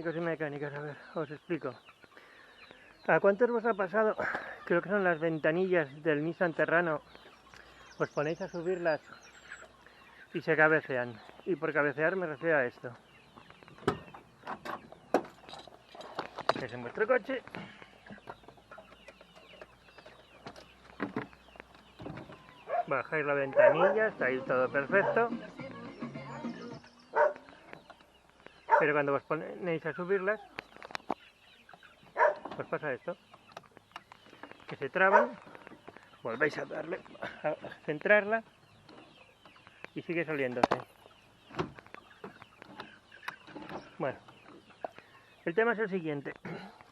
técnicos y mecánicos, a ver, os explico. ¿A cuántos os ha pasado? Creo que son las ventanillas del Nissan Terrano. Os ponéis a subirlas y se cabecean. Y por cabecear me refiero a esto. Es en vuestro coche. Bajáis la ventanilla, está ahí todo perfecto. Pero cuando os ponéis a subirlas, os pasa esto. Que se traban, volvéis a darle, a centrarla y sigue saliéndose. Bueno, el tema es el siguiente.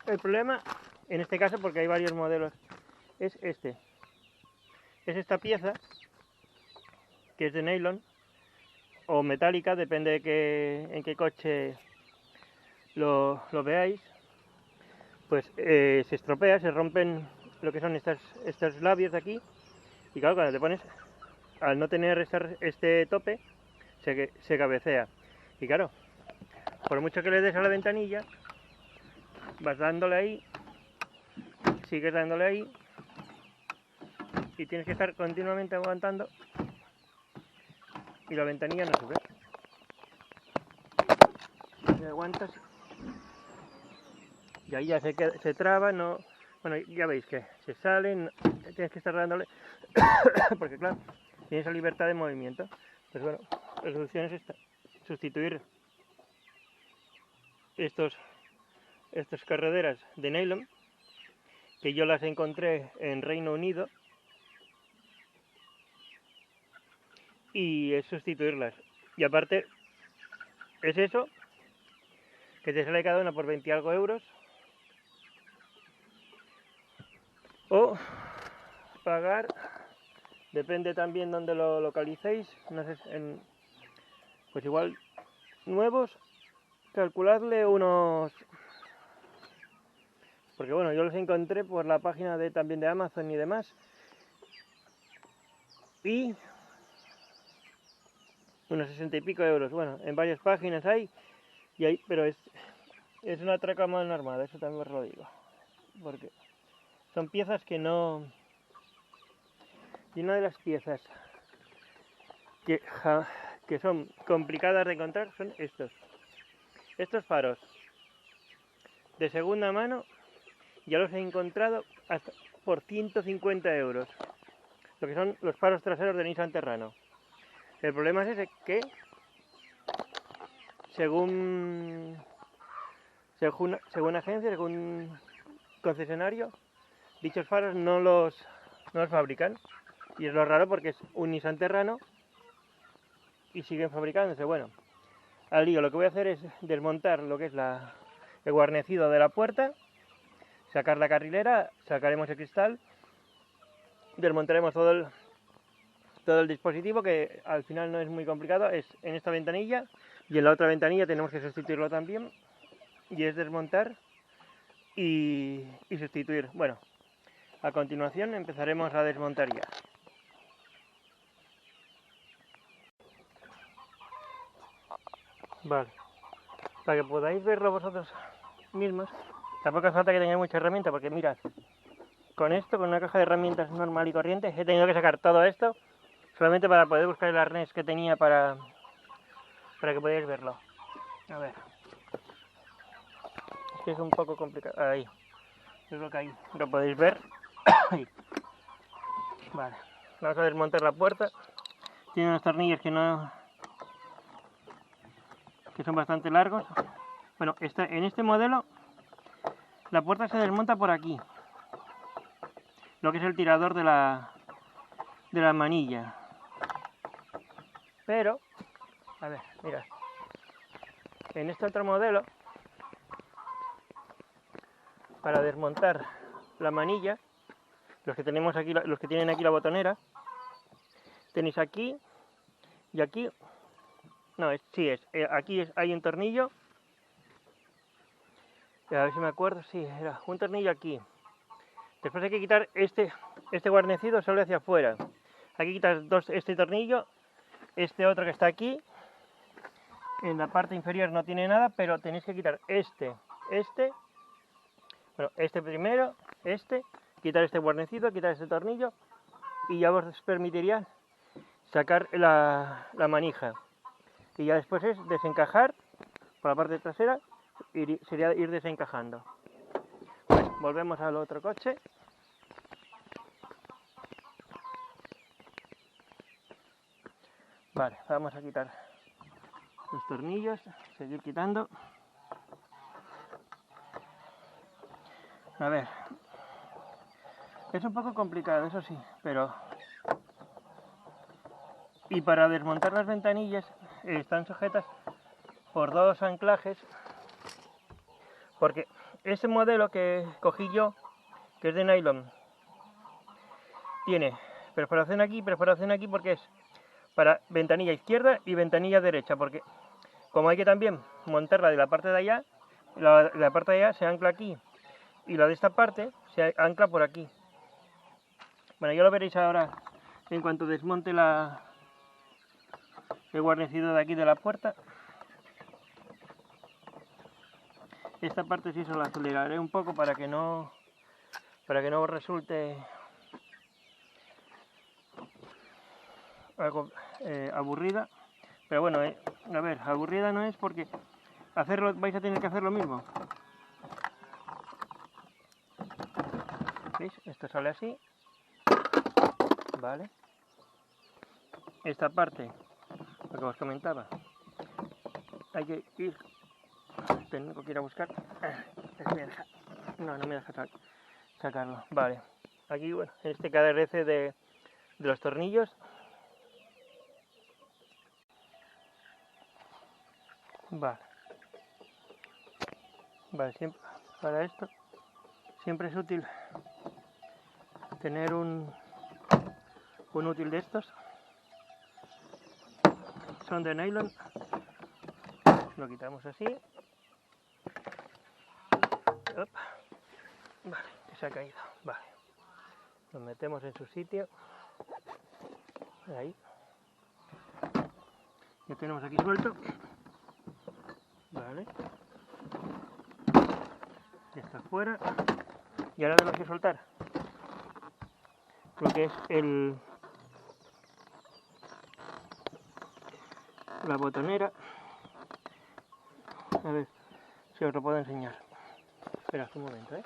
El problema, en este caso, porque hay varios modelos, es este. Es esta pieza, que es de nylon o metálica, depende de en qué coche lo veáis. Pues se estropea, se rompen lo que son estos labios de aquí. Y claro, cuando te pones, al no tener este tope, se cabecea. Y claro, por mucho que le des a la ventanilla, vas dándole ahí, sigues dándole ahí, y tienes que estar continuamente aguantando, y la ventanilla no sube. Y aguantas, y ahí ya se traba, no, bueno, ya veis que se sale, tienes que estar dándole, porque claro, tienes la libertad de movimiento. Pues bueno, la solución es esta, sustituir estas carrederas de nylon, que yo las encontré en Reino Unido, y es sustituirlas. Y aparte, es eso, que te sale cada una por 20 y algo euros, o pagar, depende también donde lo localicéis, no sé, pues igual nuevos, calculadle unos, porque bueno, yo los encontré por la página también de Amazon y demás, y unos 60 y pico euros. Bueno, en varias páginas hay, pero es una traca mal armada, eso también os lo digo, porque son piezas que no. Y una de las piezas que son complicadas de encontrar son estos faros de segunda mano. Ya los he encontrado hasta por 150 euros, lo que son los faros traseros de Nissan Terrano. El problema es ese, que según agencia, según concesionario, dichos faros no los fabrican, y es lo raro porque es un Nissan Terrano y siguen fabricándose. Bueno, al lío, lo que voy a hacer es desmontar lo que es el guarnecido de la puerta, sacar la carrilera, sacaremos el cristal, desmontaremos todo el dispositivo, que al final no es muy complicado, es en esta ventanilla, y en la otra ventanilla tenemos que sustituirlo también, y es desmontar y sustituir. Bueno, a continuación empezaremos a desmontar ya. Vale, para que podáis verlo vosotros mismos, tampoco hace falta que tengáis mucha herramienta, porque mirad, con una caja de herramientas normal y corriente, he tenido que sacar todo esto solamente para poder buscar el arnés que tenía para que podáis verlo. A ver, es que es un poco complicado. Ahí, es lo que hay, lo podéis ver. Vale, vamos a desmontar la puerta. Tiene unos tornillos que son bastante largos. Bueno, en este modelo la puerta se desmonta por aquí, lo que es el tirador de la manilla. Pero, a ver, mirad, en este otro modelo, para desmontar la manilla, los que tenemos aquí, los que tienen aquí la botonera, tenéis aquí y aquí. No, aquí hay un tornillo. A ver si me acuerdo, sí, era un tornillo aquí. Después hay que quitar este guarnecido, solo hacia afuera. Hay que quitar este tornillo, este otro que está aquí, en la parte inferior no tiene nada, pero tenéis que quitar este, bueno, este primero, quitar este guarnecido, quitar este tornillo y ya os permitiría sacar la manija. Y ya después es desencajar por la parte trasera, sería ir desencajando. Pues volvemos al otro coche. Vale, vamos a quitar los tornillos, seguir quitando. A ver, es un poco complicado, eso sí, pero... Y para desmontar las ventanillas están sujetas por dos anclajes, porque ese modelo que cogí yo, que es de nylon, tiene perforación aquí porque es para ventanilla izquierda y ventanilla derecha, porque como hay que también montarla de la parte de allá, la parte de allá se ancla aquí y la de esta parte se ancla por aquí. Bueno, ya lo veréis ahora en cuanto desmonte el guarnecido de aquí de la puerta. Esta parte sí se la aceleraré un poco para que no resulte algo aburrida, pero bueno, a ver, aburrida no es porque vais a tener que hacer lo mismo. ¿Veis? Esto sale así, vale. Esta parte, lo que os comentaba, hay que ir, tengo que ir a buscar, no me deja sacarlo, vale. Aquí, bueno, en este KDRC de los tornillos. Vale, siempre, para esto siempre es útil tener un útil de estos. Son de nylon. Lo quitamos así. Vale, que se ha caído. Vale. Lo metemos en su sitio. Ahí. Ya tenemos aquí suelto. Vale. Ya está fuera. Y ahora tenemos que soltar lo que es la botonera. A ver si os lo puedo enseñar. Esperad un momento, a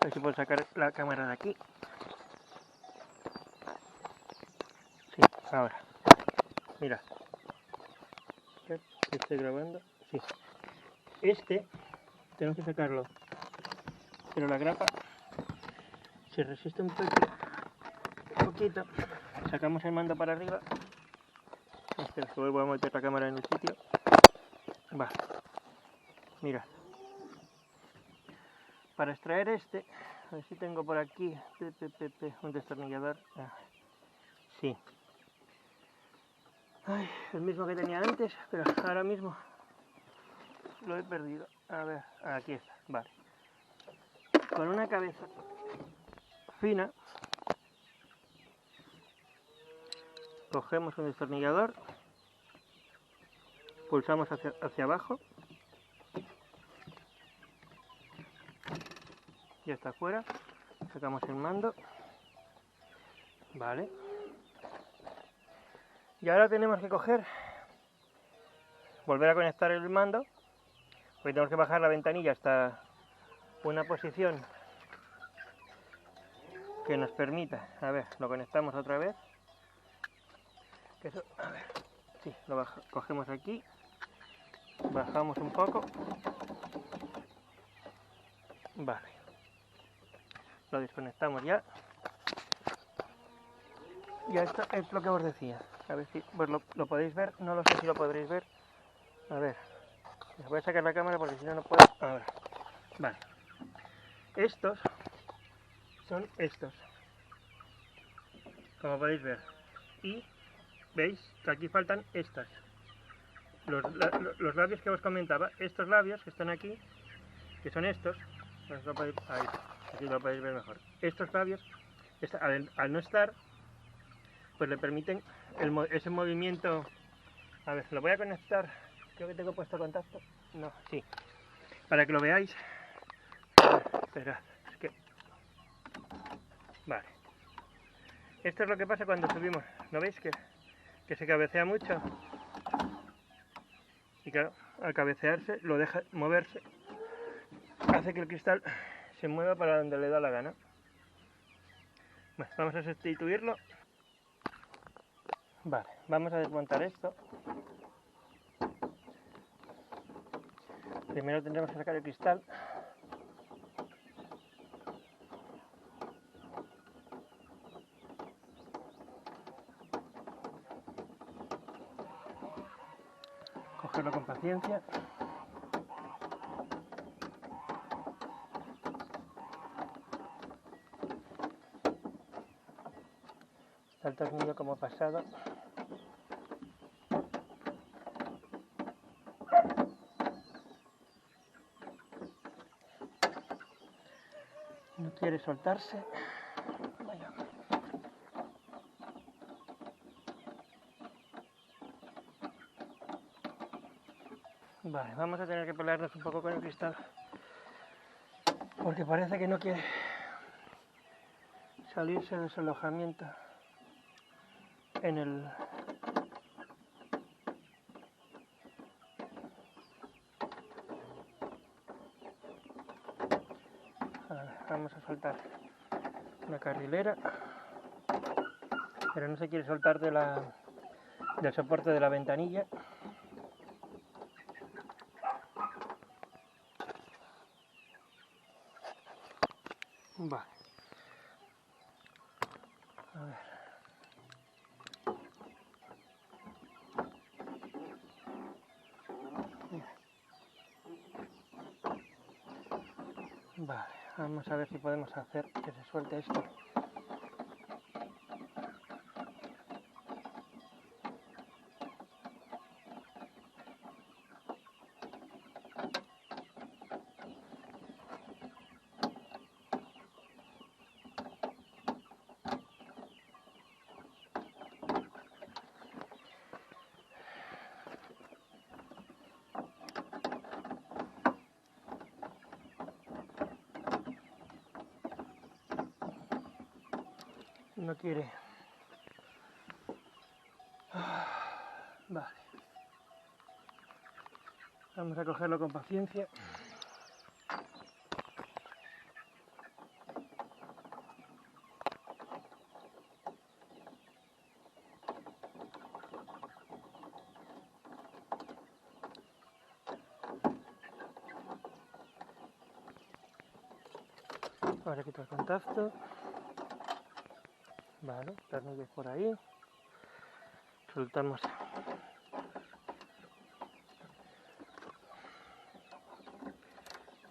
ver si puedo sacar la cámara de aquí. Sí, ahora. Mirad. Estoy grabando. Sí. Tenemos que sacarlo. Pero la grapa se resiste un poquito. Sacamos el mando para arriba. Espera, que vuelvo a meter la cámara en el sitio. Va. Mirad. Para extraer a ver si tengo por aquí un destornillador. Sí. Ay, el mismo que tenía antes, pero ahora mismo lo he perdido. A ver, aquí está, vale. Con una cabeza fina, cogemos un destornillador, pulsamos hacia abajo, ya está fuera, sacamos el mando, vale. Y ahora tenemos que volver a conectar el mando, porque tenemos que bajar la ventanilla hasta una posición que nos permita, a ver, lo conectamos otra vez, a ver, sí, cogemos aquí, bajamos un poco, vale, lo desconectamos ya, esto es lo que os decía, a ver si lo podéis ver, no lo sé si lo podréis ver, a ver, les voy a sacar la cámara porque si no puedo, ahora, vale, estos son estos, como podéis ver, y veis que aquí faltan estas, los labios que os comentaba, estos labios que están aquí, que son estos, ahí, aquí lo podéis ver mejor, estos labios, al no estar, pues le permiten ese movimiento A ver, lo voy a conectar. Creo que tengo puesto contacto. No, sí. Para que lo veáis. A ver, esperad, es que... Vale. Esto es lo que pasa cuando subimos. ¿No veis que se cabecea mucho? Y claro, al cabecearse lo deja moverse. Hace que el cristal se mueva para donde le da la gana. Bueno, vamos a sustituirlo. Vale, vamos a desmontar esto. Primero tendremos que sacar el cristal. Cogerlo con paciencia. Está el tornillo como pasado. No quiere soltarse. Vaya. Vale, vamos a tener que pelearnos un poco con el cristal. Porque parece que no quiere salirse de su alojamiento en el... Vamos a soltar la carrilera, pero no se quiere soltar del soporte de la ventanilla. Vale. A ver. Vale, vamos a ver si podemos hacer que se suelte esto. No quiere. Vale. Vamos a cogerlo con paciencia. Ahora quito el contacto. Vale, tornillos por ahí. Soltamos.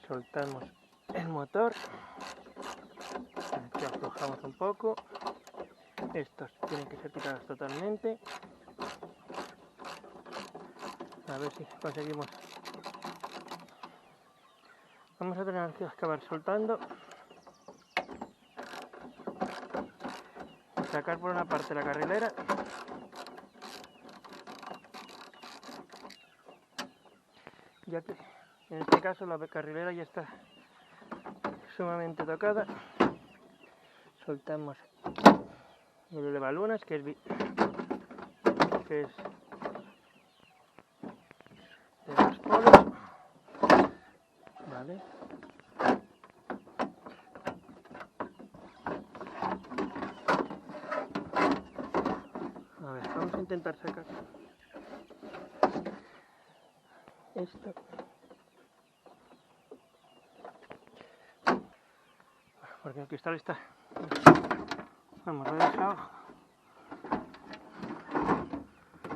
Soltamos el motor. Aquí aflojamos un poco. Estos tienen que ser quitados totalmente. A ver si conseguimos. Vamos a tener que acabar soltando. Sacar por una parte la carrilera. Ya que en este caso la carrilera ya está sumamente tocada. Soltamos el elevalunas que es de los polos. Vale. A ver, vamos a intentar sacar esto. Porque el cristal está, vamos, lo he dejado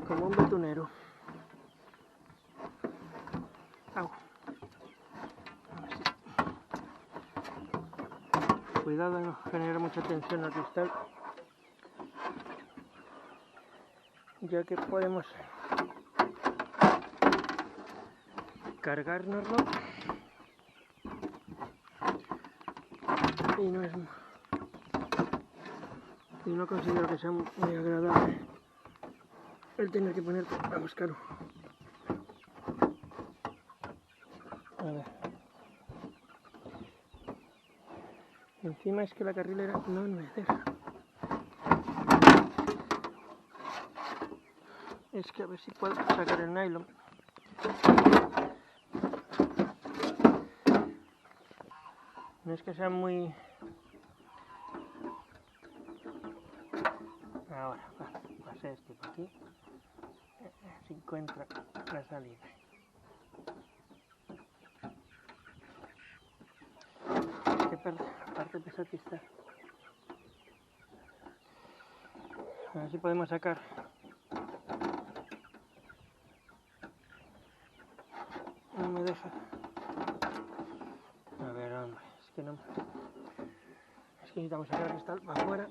como un betunero. Au. A ver si... Cuidado de no generar mucha tensión al cristal, ya que podemos cargárnoslo y no considero que sea muy agradable. el tener que ponerte a buscarlo. A ver. Encima es que la carrilera no me deja. Es que a ver si puedo sacar el nylon. No es que sea muy... Ahora, pasé este por aquí. Se encuentra la salida. Qué parte pesada que está. A ver si podemos sacar. No me deja. A ver, hombre, es que no... Es que necesitamos sacar el cristal para afuera.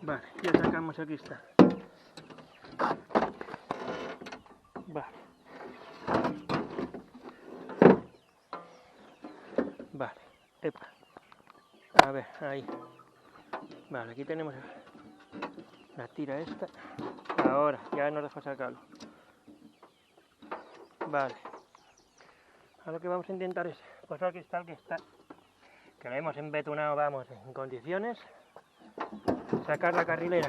Vale, ya sacamos el cristal. Vale. Vale, epa. A ver, ahí. Vale, aquí tenemos la tira esta. Ahora, ya nos deja sacarlo. Vale. Ahora lo que vamos a intentar es pasar el cristal que lo hemos embetunado, vamos, en condiciones. Sacar la carrilera.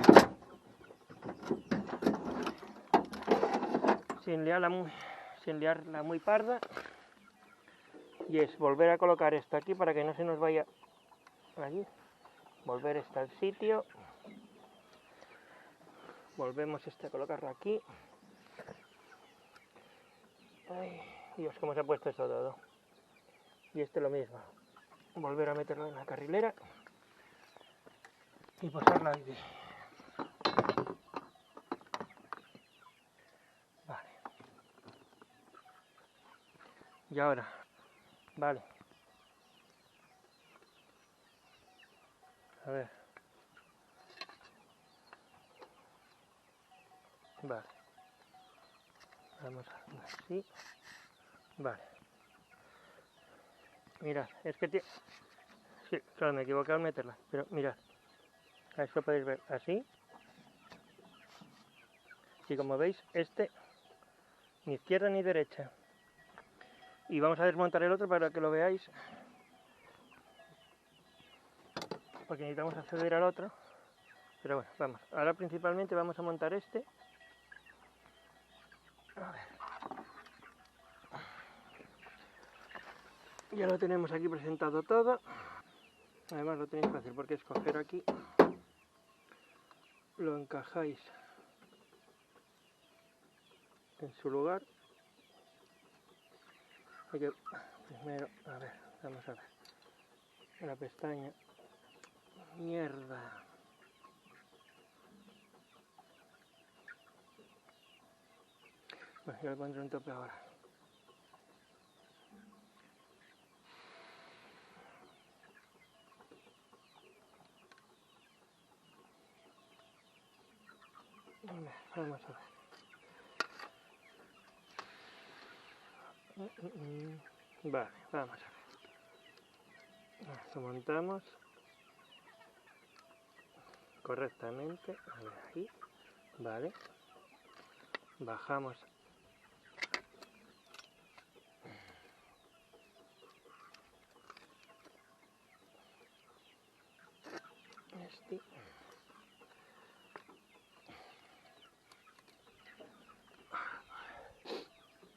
Sin liarla muy parda. Y es volver a colocar esto aquí para que no se nos vaya allí. Volver esto al sitio. Volvemos a colocarlo aquí. Ay, Dios, cómo se ha puesto esto todo. Y este lo mismo. Volver a meterlo en la carrilera. Y posarlo ahí. Vale. Y ahora. Vale. A ver. Vale. Vamos a hacer así. Vale. Mirad, es que... Sí, claro, me he equivocado al meterla. Pero mirad. A eso podéis ver así. Y como veis, ni izquierda ni derecha. Y vamos a desmontar el otro para que lo veáis. Porque necesitamos acceder al otro. Pero bueno, vamos. Ahora principalmente vamos a montar este. A ver. Ya lo tenemos aquí presentado todo. Además lo tenéis fácil porque es coger aquí. Lo encajáis en su lugar. Hay que primero, a ver, vamos a ver. La pestaña. Mierda. Bueno, yo le pondré un tope ahora. Vamos a ver. Vale, vamos a ver. Lo montamos correctamente. A ver, ahí. Vale. Bajamos. Este.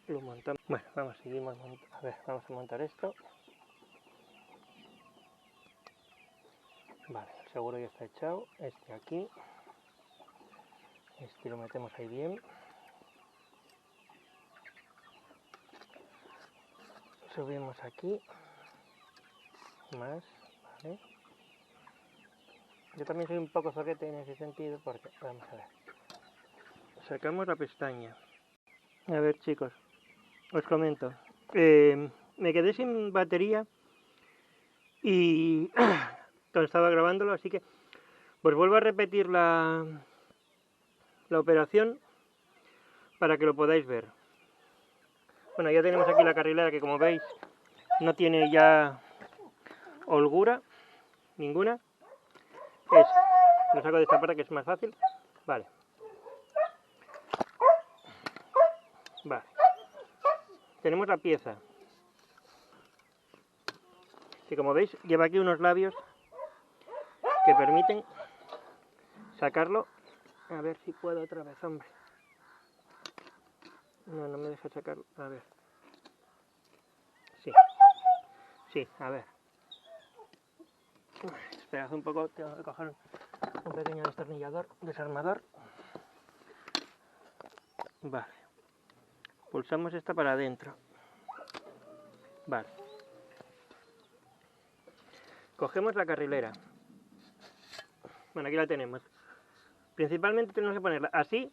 Lo montamos. Bueno, seguimos. A ver, vamos a montar esto. Vale, el seguro ya está echado. Este aquí. Este lo metemos ahí bien. Subimos aquí. Más, vale. Yo también soy un poco zoquete en ese sentido porque, vamos a ver. Sacamos la pestaña. A ver, chicos, os comento. Me quedé sin batería y cuando estaba grabándolo, así que pues vuelvo a repetir la operación para que lo podáis ver. Bueno, ya tenemos aquí la carrilera que, como veis, no tiene ya holgura ninguna. Es, lo saco de esta parte que es más fácil. Vale. Vale. Tenemos la pieza. Que como veis lleva aquí unos labios que permiten sacarlo. A ver si puedo otra vez, hombre. No, no me deja sacarlo. A ver. Sí. Sí, a ver. Esperad un poco, tengo que coger un pequeño destornillador, desarmador. Vale. Pulsamos esta para adentro. Vale. Cogemos la carrilera. Bueno, aquí la tenemos. Principalmente tenemos que ponerla así,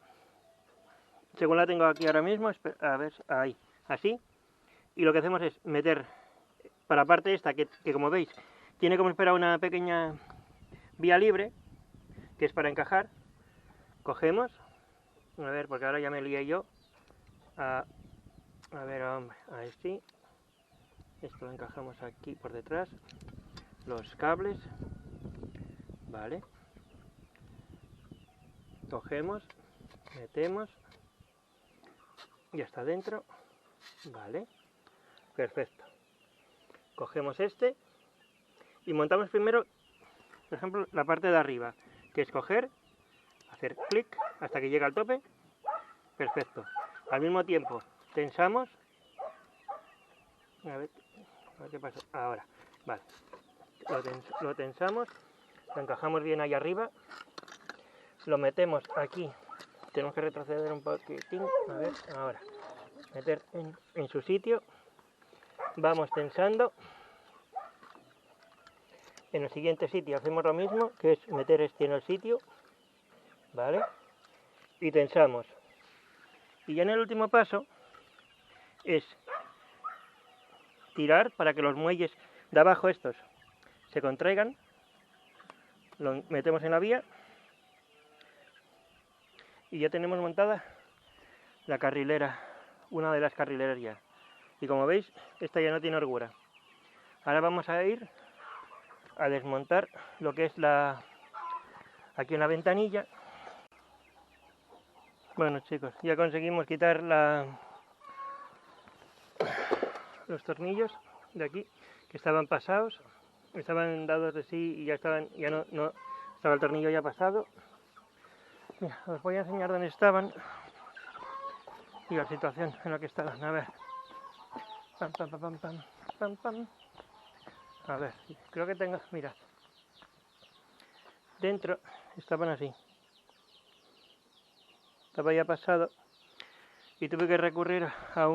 según la tengo aquí ahora mismo, a ver, ahí, así. Y lo que hacemos es meter para la parte esta, que como veis, tiene como espera una pequeña vía libre, que es para encajar. Cogemos, a ver, porque ahora ya me lié yo. A ver, hombre, ahí sí. Esto lo encajamos aquí por detrás. Los cables, vale. Cogemos, metemos y hasta adentro, vale, perfecto. Cogemos este y montamos primero, por ejemplo, la parte de arriba, que es coger, hacer clic hasta que llega al tope, perfecto. Al mismo tiempo tensamos, a ver qué pasa, ahora, vale, lo tensamos, lo encajamos bien ahí arriba, lo metemos aquí, tenemos que retroceder un poquitín, a ver, ahora, meter en su sitio, vamos tensando. En el siguiente sitio hacemos lo mismo, que es meter este en el sitio, ¿vale? Y tensamos. Y ya en el último paso es tirar para que los muelles de abajo estos se contraigan, lo metemos en la vía y ya tenemos montada la carrilera, una de las carrileras ya. Y como veis, esta ya no tiene holgura. Ahora vamos a ir a desmontar lo que es aquí en la ventanilla. Bueno, chicos, ya conseguimos quitar los tornillos de aquí, que estaban pasados, estaban dados de sí y ya no estaba el tornillo ya pasado. Mira, os voy a enseñar dónde estaban y la situación en la que estaban. A ver, pam, pam, pam, pam, pam, pam. A ver, creo que tengo, mirad, dentro estaban así, estaba ya pasado y tuve que recurrir a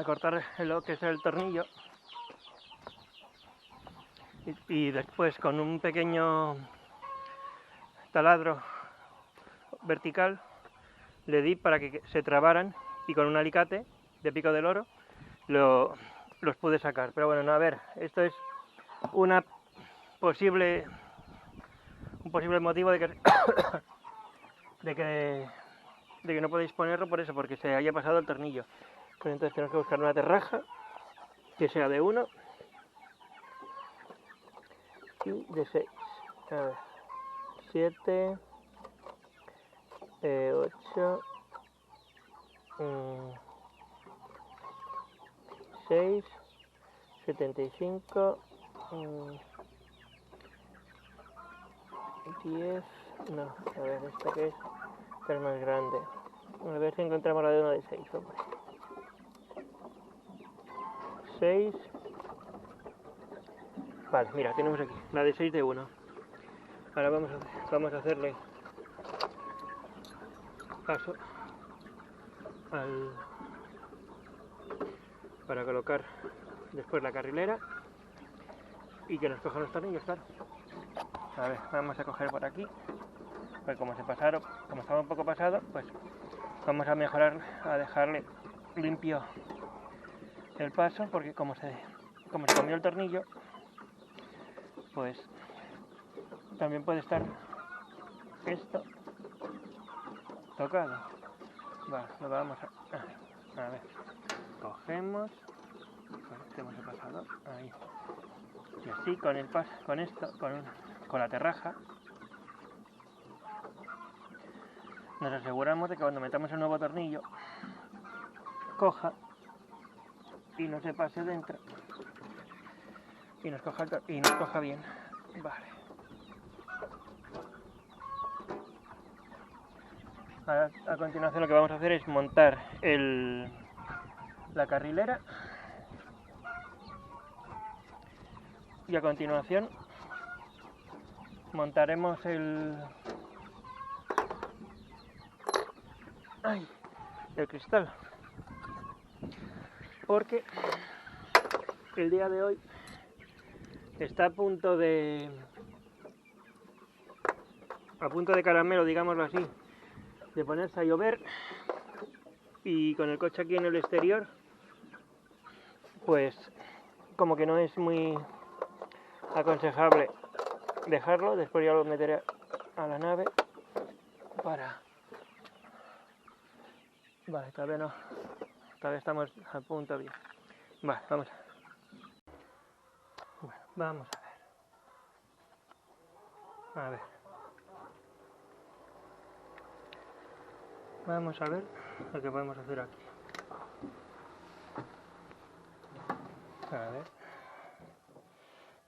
cortar lo que es el tornillo y después con un pequeño taladro vertical le di para que se trabaran y con un alicate de pico del oro los pude sacar. Pero bueno, no, a ver, esto es un posible motivo de que no podéis ponerlo por eso, porque se haya pasado el tornillo. Pues entonces tenemos que buscar una terraja que sea de 1 y de 6. A ver, 7, 8, 6, 75, 10, no, a ver, esta que es más grande. A ver si encontramos la de 1 de 6, hombre. 6. Vale, mira, tenemos aquí la de 6 de 1. Ahora vamos a hacerle paso para colocar después la carrilera y que nos cojan los tornillos, claro. A ver, vamos a coger por aquí, pues como estaba un poco pasado, pues vamos a mejorar, a dejarle limpio el paso, porque como se comió el tornillo, pues también puede estar esto tocado. Vale, lo vamos a ver, cogemos, Conectemos el pasador, ahí. Y así con la terraja, nos aseguramos de que cuando metamos el nuevo tornillo, coja y no se pase dentro. Y nos coja bien. Vale. Ahora, a continuación lo que vamos a hacer es montar la carrilera. Y a continuación montaremos el cristal. Porque el día de hoy está a punto de caramelo, digámoslo así, de ponerse a llover, y con el coche aquí en el exterior, pues como que no es muy aconsejable dejarlo. Después ya lo meteré a la nave para... Vale, todavía no, todavía estamos a punto bien. Vale, vamos a ver. Bueno, vamos a ver. A ver. Vamos a ver lo que podemos hacer aquí. A ver.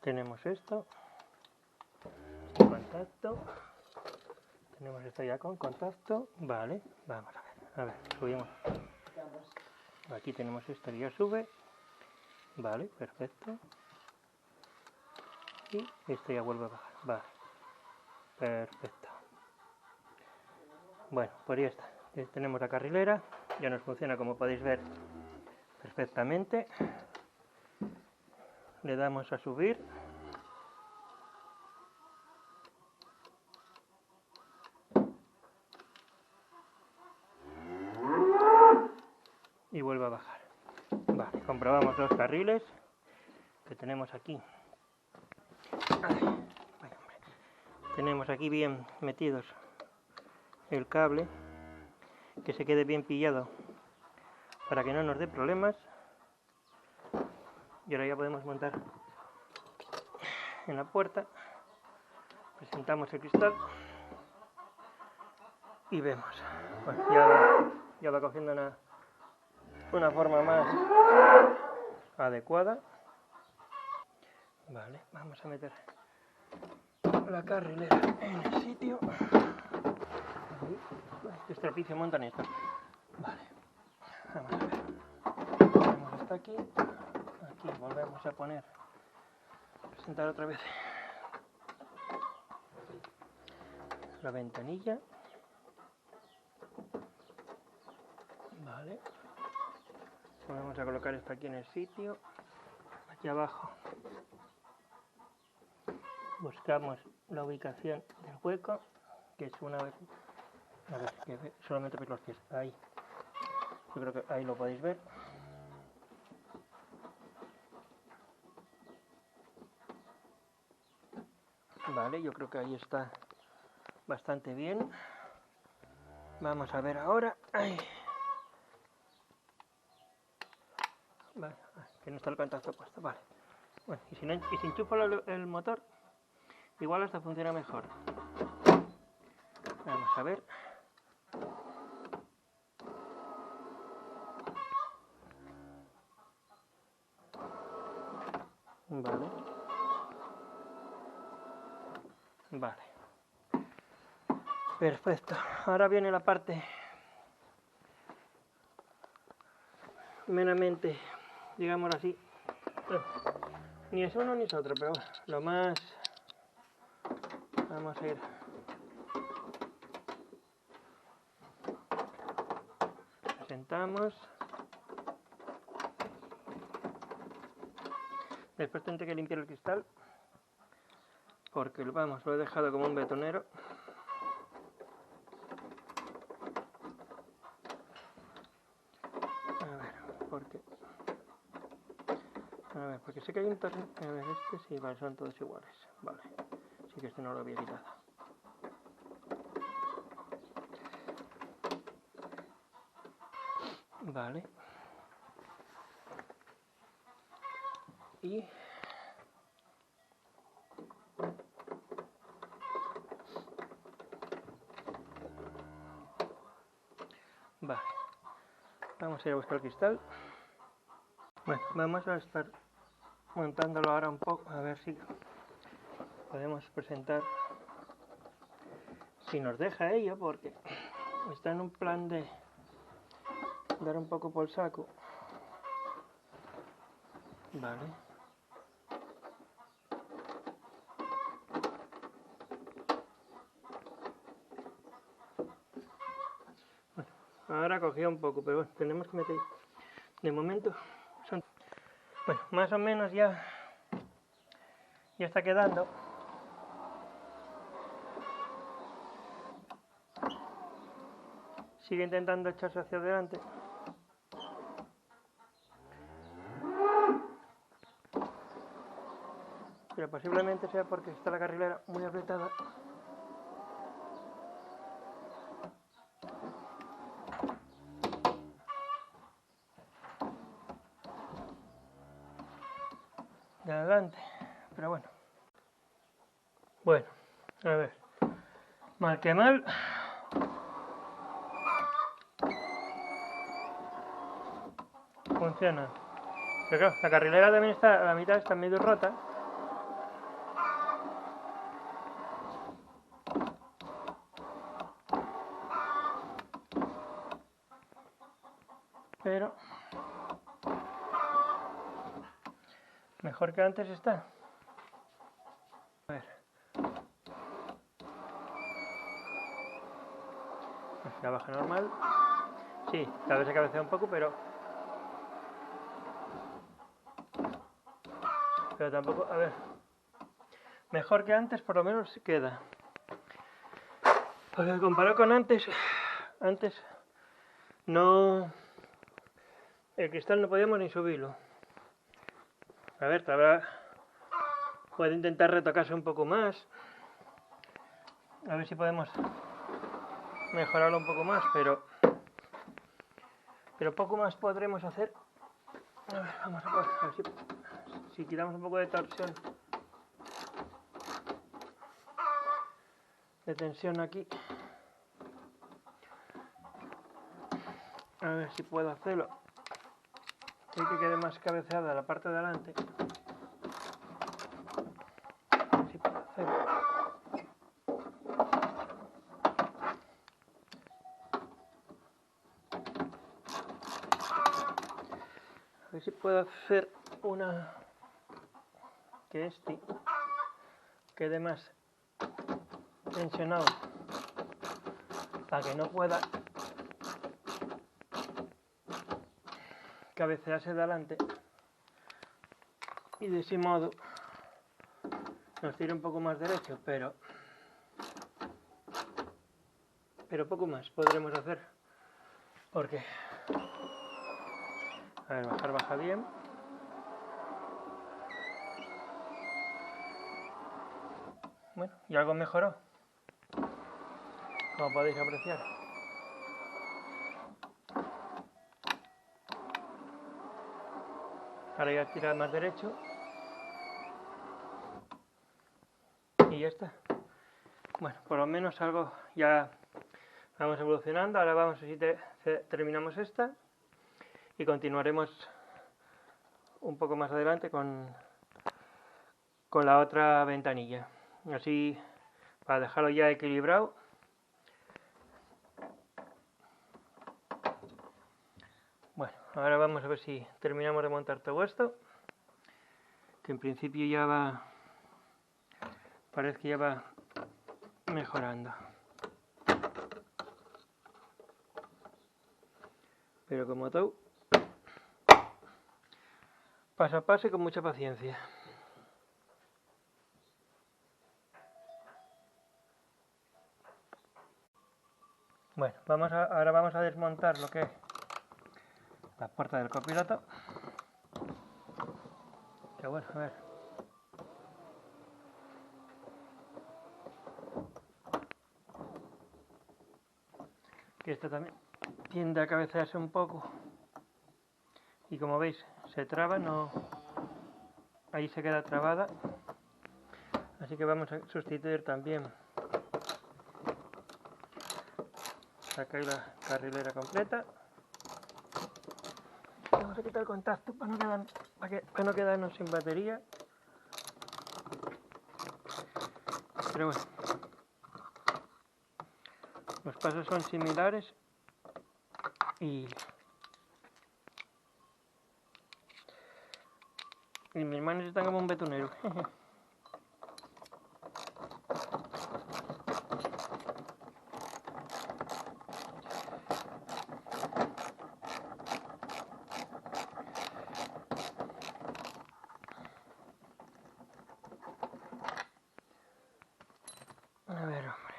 Tenemos esto. Contacto. Tenemos esto ya con contacto. Vale, vamos a ver. A ver, subimos. Aquí tenemos esto que ya sube. Vale, perfecto. Y esto ya vuelve a bajar. Vale. Perfecto. Bueno, pues ya está. Tenemos la carrilera. Ya nos funciona, como podéis ver, perfectamente. Le damos a subir. Y vuelve a bajar. Vale, comprobamos los carriles que tenemos aquí. Tenemos aquí bien metidos el cable, que se quede bien pillado para que no nos dé problemas. Y ahora ya podemos montar en la puerta. Presentamos el cristal y vemos. Bueno, ya va cogiendo una forma más adecuada. Vale, vamos a meter la carrilera en el sitio. Este estropicio montan esto. Vale, vamos a ver. Ponemos hasta aquí. Aquí volvemos a poner. Presentar otra vez la ventanilla. Vale. Volvemos a colocar esto aquí en el sitio. Aquí abajo buscamos la ubicación del hueco, que es una vez. A ver, que solamente veis los pies. Ahí. Yo creo que ahí lo podéis ver. Vale, yo creo que ahí está bastante bien. Vamos a ver ahora. Ay. Vale, que no está el contacto puesto. Vale. Bueno, y si enchufo el motor, igual hasta funciona mejor. Vamos a ver. Vale. Vale. Perfecto. Ahora viene la parte meramente, digamos así, ni es uno ni es otro, pero lo más... Vamos a ir... Presentamos. Después tendré que limpiar el cristal, porque vamos, lo he dejado como un betonero. A ver, porque sé que hay un tornillo. A ver, este sí, vale, son todos iguales. Vale, sí que este no lo había quitado. Vale. y vale, vamos a ir a buscar el cristal. Bueno, vamos a estar montándolo ahora un poco, a ver si podemos presentar, si nos deja ello, porque está en un plan de dar un poco por el saco. Vale. Bueno, ahora cogía un poco, pero bueno, tenemos que meter. De momento son... Bueno, más o menos ya está quedando. Sigue intentando echarse hacia adelante. Pero posiblemente sea porque está la carrilera muy apretada. De adelante, pero bueno. Bueno, a ver. Mal que mal. Funciona. Pero claro, la carrilera también está, a la mitad está medio rota. Pero mejor que antes está. A ver. La baja normal. Sí, tal vez se cabecea un poco, pero tampoco, a ver. Mejor que antes, por lo menos queda. Porque comparado con antes no, el cristal no podíamos ni subirlo. A ver, puede intentar retocarse un poco más, a ver si podemos mejorarlo un poco más, pero poco más podremos hacer. A ver, vamos a ver si quitamos un poco de torsión, de tensión aquí. A ver si puedo hacerlo y que quede más cabeceada la parte de adelante. A ver si puedo hacerlo. A ver si puedo hacer una que este quede más tensionado para que no pueda cabecearse de adelante y de ese modo nos tire un poco más derecho, pero poco más podremos hacer, porque a ver, baja bien. Bueno, y algo mejoró, como podéis apreciar. Ahora ya tira más derecho y ya está. Bueno, por lo menos algo ya vamos evolucionando. Ahora vamos a ver si terminamos esta y continuaremos un poco más adelante con la otra ventanilla, así para dejarlo ya equilibrado. Bueno, ahora vamos a ver si terminamos de montar todo esto, que en principio ya va, parece que ya va mejorando, pero como todo, paso a paso y con mucha paciencia. Bueno, ahora vamos a desmontar lo que es la puerta del copiloto. Que bueno, a ver. Que esto también tiende a cabecearse un poco. Y como veis, se traba, no ahí se queda trabada, así que vamos a sustituir también. Sacáis la carrilera completa. Vamos a quitar el contacto para no quedarnos sin batería. Pero bueno, los pasos son similares y mis manos están como un betonero. A ver, hombre.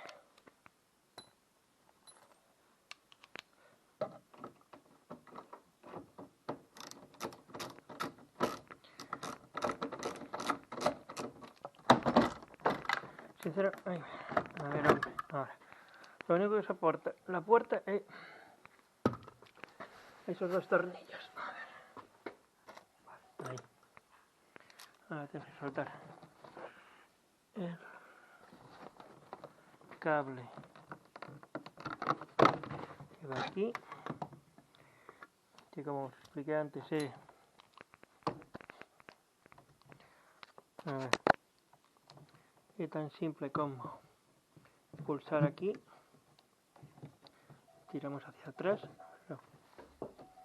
Sincero, ay, a ver, hombre, ahora. Lo único que soporta la puerta es esos dos tornillos. A ver. Vale, ahí. Ahora tienes que soltar el cable que va aquí, que como os expliqué antes a ver, es tan simple como pulsar aquí, tiramos hacia atrás, no.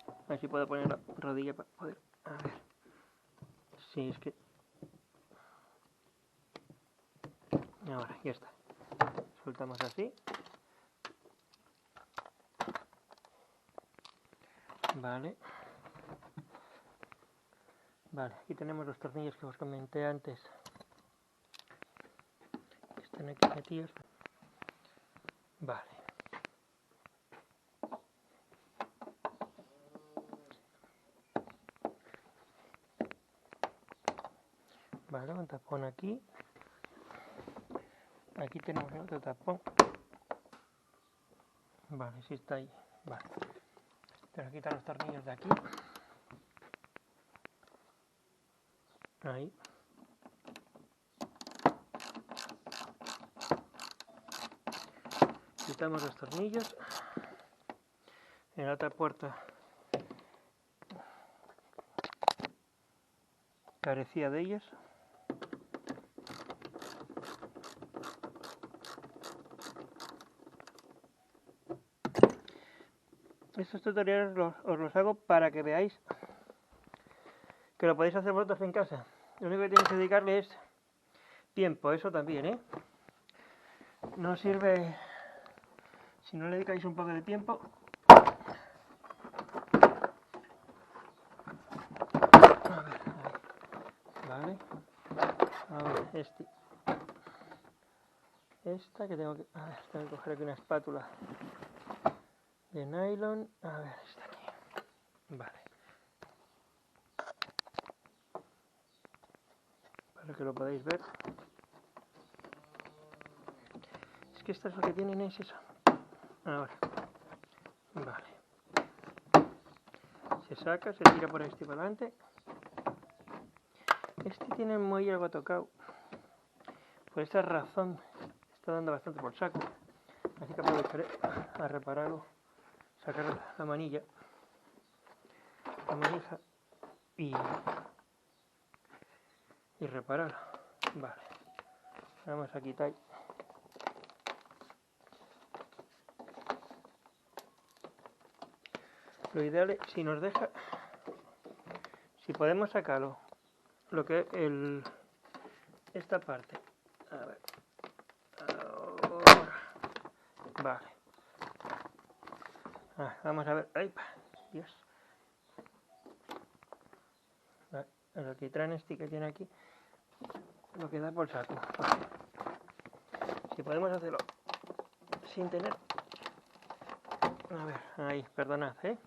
A ver si puedo poner la rodilla para poder, a ver, sí, es que ahora, ya está, soltamos así, vale. Vale, aquí tenemos los tornillos que os comenté antes, que están aquí metidos. Vale. Vale, un tapón aquí. Aquí tenemos el otro tapón. Vale, sí está ahí. Vale. Tengo que quitar los tornillos de aquí. Ahí. Quitamos los tornillos. En la otra puerta carecía de ellos. Estos tutoriales os los hago para que veáis que lo podéis hacer vosotros en casa. Lo único que tenéis que dedicarle es tiempo, eso también, ¿eh? No sirve si no le dedicáis un poco de tiempo. A ver, ahí. Vale. Ahora esta que tengo que... A ver, tengo que coger aquí una espátula de nylon. A ver, está aquí. Vale. Para que lo podáis ver. Es que estas lo que tienen es eso. Ahora. Vale. Se saca, se tira por este para adelante. Este tiene el muelle algo tocado. Por esta razón está dando bastante por saco. Así que aprovecharé a repararlo. Sacar la manilla. La manija. Y repararlo. Vale. Vamos a quitar. Lo ideal es, si nos deja, si podemos sacarlo, lo que es esta parte. A ver. Ahora. Vale. Vamos a ver. ¡Ay! Dios. Vale. El alquitrán este que tiene aquí lo que da por saco. Vale. Si podemos hacerlo sin tener... A ver, ahí, perdonad, ¿eh?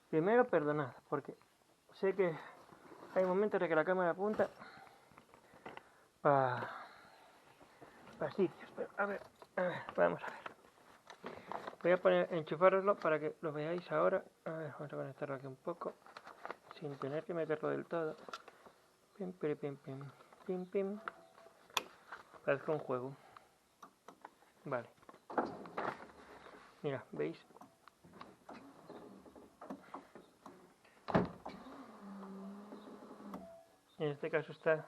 Primero perdonad, porque sé que hay momentos en que la cámara apunta para sitios, pero a ver, vamos a ver. Voy a enchufaroslo para que lo veáis ahora. A ver, vamos a conectarlo aquí un poco, sin tener que meterlo del todo. Pim, pim, pim, pim, pim, pim. Parece un juego. Vale. Mira, ¿veis? En este caso está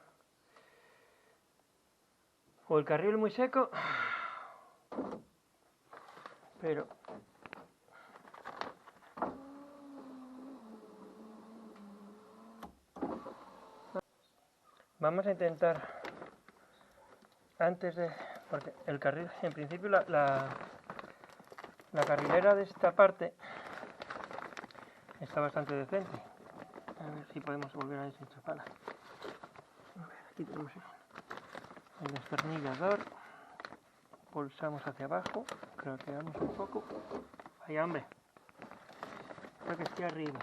o el carril muy seco, pero vamos a intentar antes de, porque el carril, en principio la carrilera de esta parte está bastante decente. A ver si podemos volver a desenchufarla. A ver, aquí tenemos el destornillador. Pulsamos hacia abajo, craqueamos un poco. Ahí, hombre. Creo que esté arriba.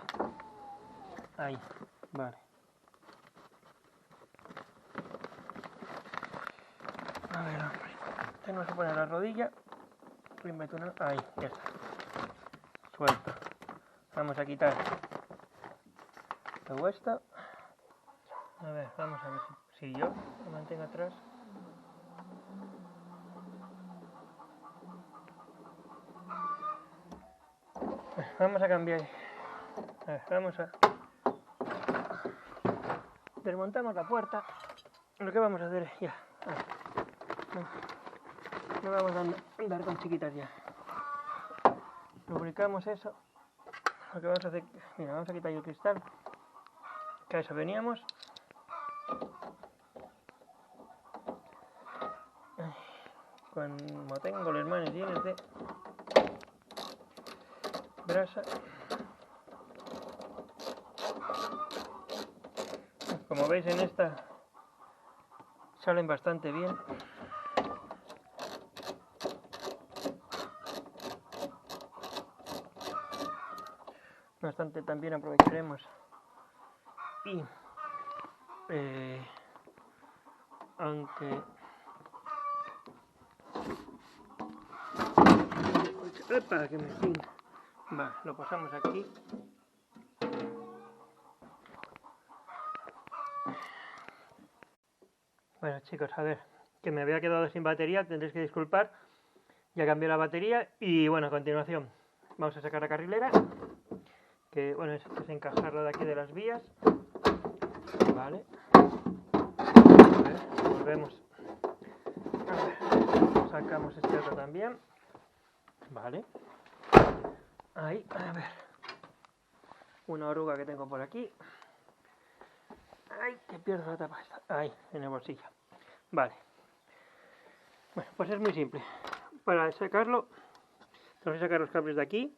Ahí, vale. A ver, hombre. Tenemos que poner la rodilla. Ahí, ya está. Suelto. Vamos a quitar todo esto. A ver, vamos a ver si yo lo mantengo atrás. Vamos a cambiar. A ver, vamos a desmontamos la puerta. Lo que vamos a hacer es ya. No vamos a andar con chiquitas ya. Lubricamos eso. Lo que vamos a hacer, mira, vamos a quitar el cristal. Que a eso veníamos. Como tengo las manos llenas de grasa, como veis en esta salen bastante bien. No obstante, también aprovecharemos y aunque ¡epa! Que me pinta. Vale, lo pasamos aquí. Bueno, chicos, a ver, que me había quedado sin batería, tendréis que disculpar. Ya cambié la batería y bueno, a continuación vamos a sacar la carrilera, que bueno, es encajarla de aquí de las vías. Vale. A ver, volvemos. A ver, sacamos este otro también. Vale. Ahí, a ver. Una oruga que tengo por aquí. Ay, que pierdo la tapa esta. Ahí, en el bolsillo. Vale. Bueno, pues es muy simple. Para sacarlo, tenemos que sacar los cables de aquí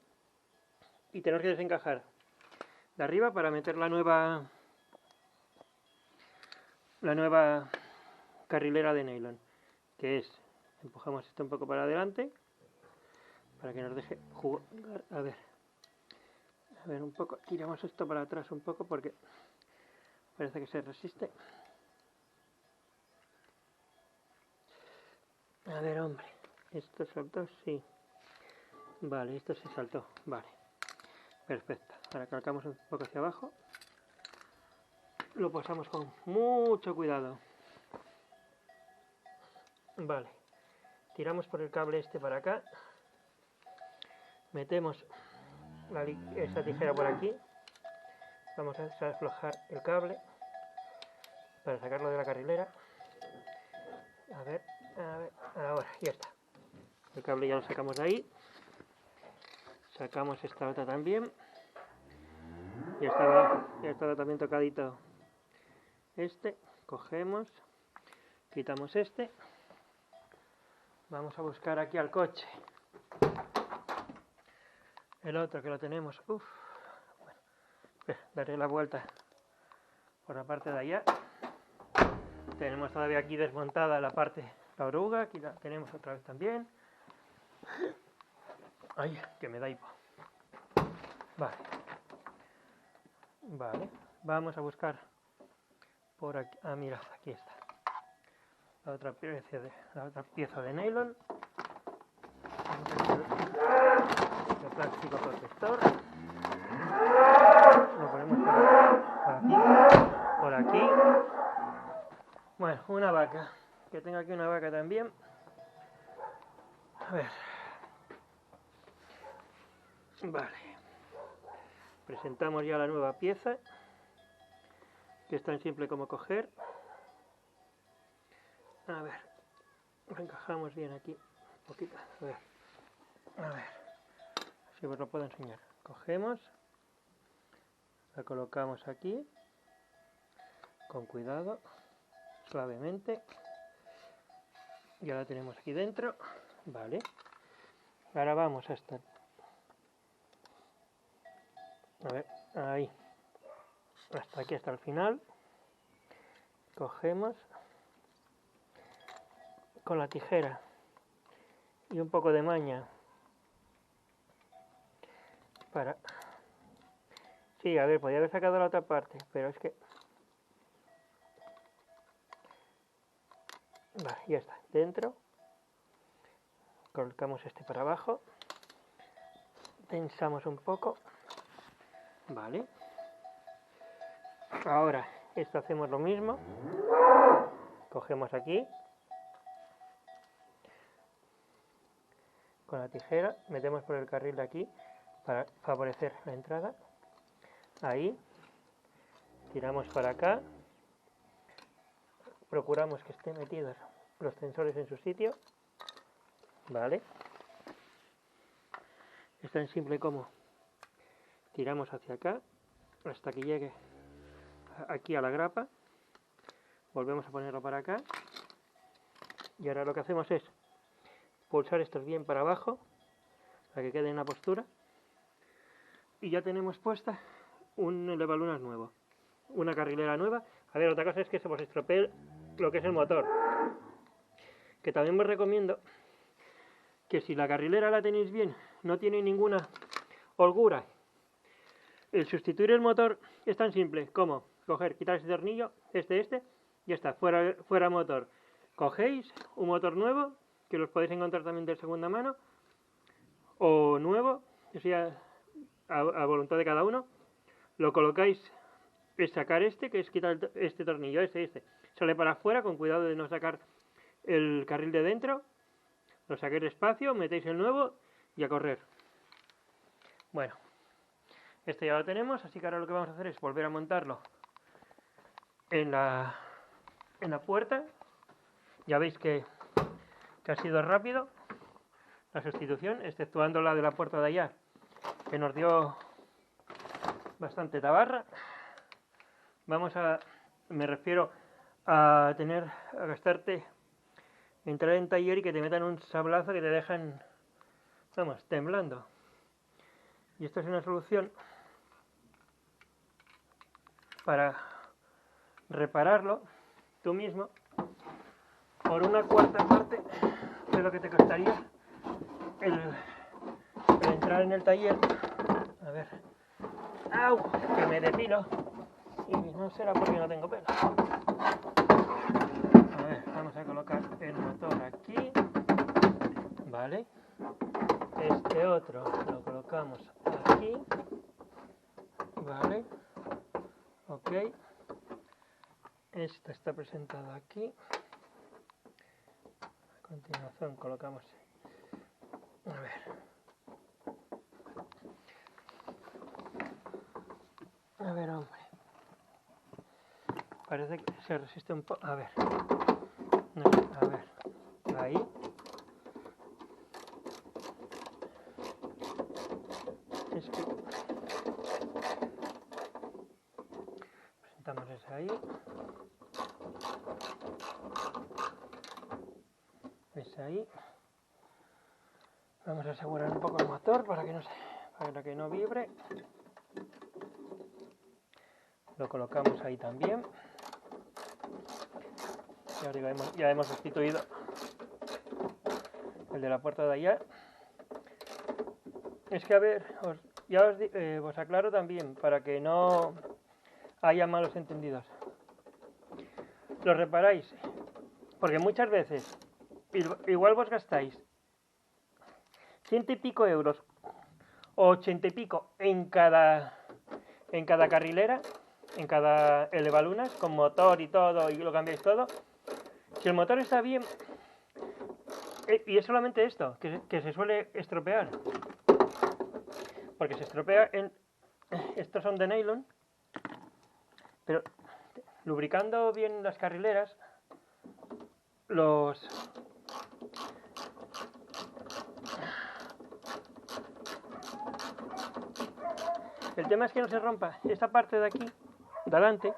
y tenemos que desencajar de arriba para meter la nueva carrilera de nylon, que es, empujamos esto un poco para adelante para que nos deje jugar. A ver un poco, tiramos esto para atrás un poco porque parece que se resiste. A ver, hombre, esto saltó, sí. Vale, esto se saltó, vale. Perfecto. Ahora calcamos un poco hacia abajo. Lo pasamos con mucho cuidado. Vale. Tiramos por el cable este para acá. Metemos esta tijera por aquí. Vamos a aflojar el cable para sacarlo de la carrilera. A ver, ahora, ya está. El cable ya lo sacamos de ahí. Sacamos esta otra también. Ya estaba también tocadito este. Cogemos, quitamos este. Vamos a buscar aquí al coche. El otro que lo tenemos. Bueno, daré la vuelta por la parte de allá. Tenemos todavía aquí desmontada la oruga. Aquí la tenemos otra vez también. Ay, que me da hipo. Vale, vamos a buscar por aquí. Ah, mirad, aquí está. La otra pieza de nylon. De plástico protector. Lo ponemos por aquí. Bueno, una vaca, que tengo aquí una vaca también. A ver. Vale. Presentamos ya la nueva pieza, que es tan simple como coger. A ver, lo encajamos bien aquí, un poquito. A ver, si os lo puedo enseñar. Cogemos, la colocamos aquí, con cuidado, suavemente. Ya la tenemos aquí dentro, vale. Ahora vamos hasta, a ver, ahí, hasta aquí, hasta el final. Cogemos con la tijera y un poco de maña para... Sí, a ver, podría haber sacado la otra parte, pero es que... Vale, ya está, dentro. Colocamos este para abajo. Tensamos un poco. Vale. Ahora, esto hacemos lo mismo. Cogemos aquí. Con la tijera, metemos por el carril de aquí para favorecer la entrada. Ahí. Tiramos para acá. Procuramos que estén metidos los tensores en su sitio. Vale. Es tan simple como tiramos hacia acá hasta que llegue aquí a la grapa. Volvemos a ponerlo para acá. Y ahora lo que hacemos es pulsar estos bien para abajo para que quede en la postura. Y ya tenemos puesta un elevalunas nuevo. Una carrilera nueva. A ver, otra cosa es que se os estropee lo que es el motor. Que también os recomiendo que si la carrilera la tenéis bien, no tiene ninguna holgura, el sustituir el motor es tan simple como coger, quitar este tornillo, ya está, fuera motor. Cogéis un motor nuevo, que los podéis encontrar también de segunda mano, o nuevo, que sea a voluntad de cada uno, lo colocáis, es sacar que es quitar este tornillo, sale para afuera, con cuidado de no sacar el carril de dentro, lo saquéis despacio, metéis el nuevo y a correr. Bueno, esto ya lo tenemos, así que ahora lo que vamos a hacer es volver a montarlo en la puerta. Ya veis que ha sido rápido la sustitución, exceptuando la de la puerta de allá, que nos dio bastante tabarra. Me refiero a gastarte, entrar en taller y que te metan un sablazo que te dejan, vamos, temblando. Y esto es una solución para repararlo tú mismo por una cuarta parte de lo que te costaría el entrar en el taller. A ver, ¡au!, que me depilo y no será porque no tengo pelo. A ver, vamos a colocar el motor aquí, vale. Este otro lo colocamos aquí, vale, ok. Esto está presentado aquí. A continuación colocamos, a ver, hombre, parece que se resiste un poco, a ver, no, a ver, ahí. Es que presentamos ese ahí, ese ahí. Vamos a asegurar un poco el motor para que no vibre. Lo colocamos ahí también. Ya os digo, ya hemos sustituido el de la puerta de allá. Es que, a ver, os aclaro también, para que no haya malos entendidos. Lo reparáis, porque muchas veces igual vos gastáis 100 y pico euros o 80 y pico en cada carrilera, en cada elevalunas, con motor y todo, y lo cambiáis todo. Si el motor está bien, y es solamente esto, que se suele estropear, porque se estropea en... Estos son de nylon, pero lubricando bien las carrileras, el tema es que no se rompa. Esta parte de aquí, de adelante,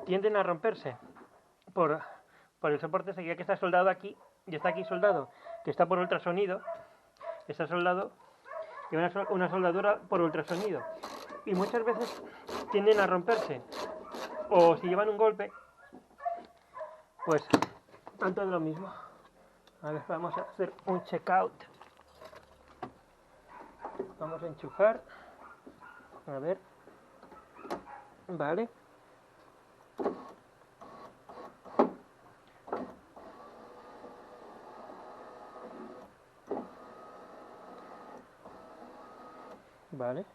tienden a romperse por el soporte este, ya que está soldado aquí, y está aquí soldado, que está por ultrasonido, está soldado, y una soldadura por ultrasonido. Y muchas veces tienden a romperse, o si llevan un golpe, pues tanto de lo mismo. A ver, vamos a hacer un checkout. Vamos a enchufar. A ver. Vale. Vale.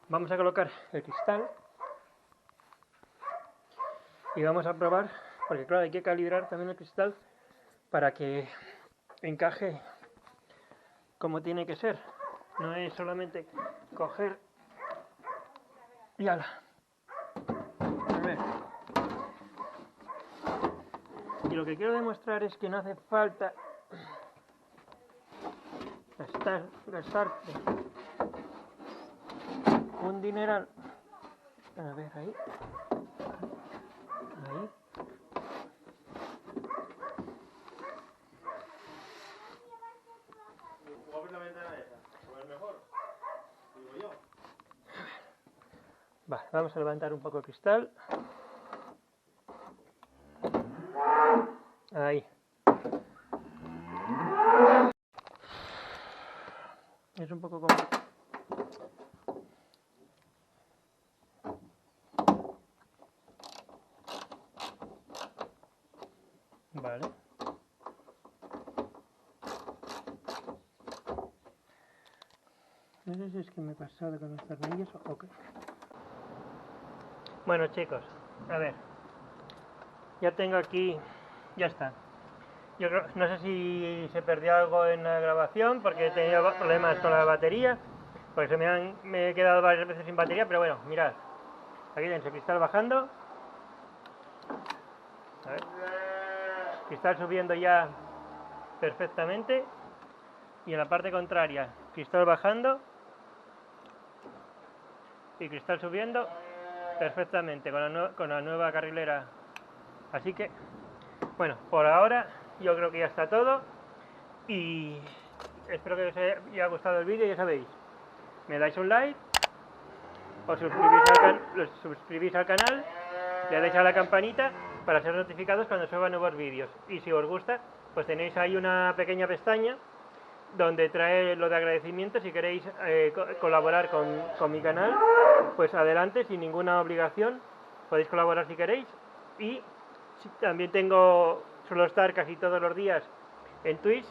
Vamos a colocar el cristal. Y vamos a probar, porque claro, hay que calibrar también el cristal para que encaje como tiene que ser. No es solamente coger y ala. A ver. Y lo que quiero demostrar es que no hace falta gastarte un dineral. A ver, ahí. Ahí. Vale, vamos a levantar un poco el cristal. Ahí. Es un poco complicado. Vale. No sé si es que me he pasado con los tornillos o qué. Bueno, chicos, a ver. Ya tengo aquí... Ya está. Yo creo, no sé si se perdió algo en la grabación porque he tenido problemas con la batería, porque me he quedado varias veces sin batería, pero bueno, mirad, aquí tenéis el cristal bajando, a ver, cristal subiendo ya perfectamente, y en la parte contraria, cristal bajando y cristal subiendo perfectamente con la nueva carrilera. Así que, bueno, por ahora yo creo que ya está todo. Y espero que os haya gustado el vídeo. Ya sabéis, me dais un like, os suscribís al canal, le dais a la campanita para ser notificados cuando suba nuevos vídeos. Y si os gusta, pues tenéis ahí una pequeña pestaña donde trae lo de agradecimiento. Si queréis colaborar con mi canal, pues adelante, sin ninguna obligación, podéis colaborar si queréis. Y también suelo estar casi todos los días en Twitch,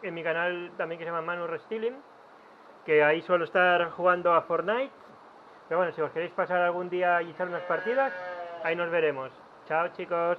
en mi canal también, que se llama Manu Restilling, que ahí suelo estar jugando a Fortnite. Pero bueno, si os queréis pasar algún día y echar unas partidas, ahí nos veremos. Chao, chicos.